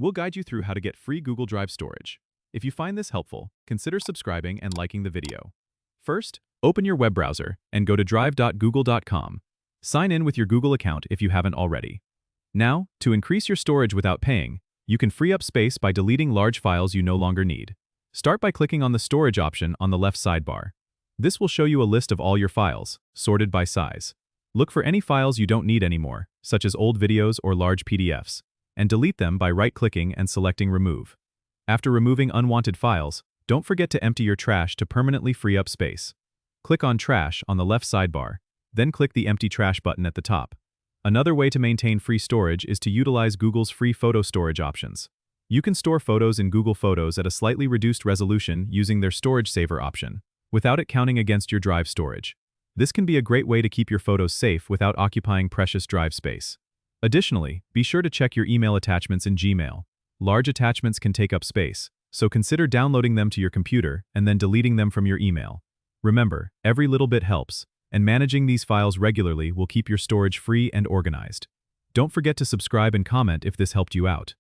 We'll guide you through how to get free Google Drive storage. If you find this helpful, consider subscribing and liking the video. First, open your web browser and go to drive.google.com. Sign in with your Google account if you haven't already. Now, to increase your storage without paying, you can free up space by deleting large files you no longer need. Start by clicking on the storage option on the left sidebar. This will show you a list of all your files, sorted by size. Look for any files you don't need anymore, such as old videos or large PDFs, and delete them by right-clicking and selecting Remove. After removing unwanted files, don't forget to empty your trash to permanently free up space. Click on Trash on the left sidebar, then click the Empty Trash button at the top. Another way to maintain free storage is to utilize Google's free photo storage options. You can store photos in Google Photos at a slightly reduced resolution using their Storage Saver option, without it counting against your drive storage. This can be a great way to keep your photos safe without occupying precious drive space. Additionally, be sure to check your email attachments in Gmail. Large attachments can take up space, so consider downloading them to your computer and then deleting them from your email. Remember, every little bit helps, and managing these files regularly will keep your storage free and organized. Don't forget to subscribe and comment if this helped you out.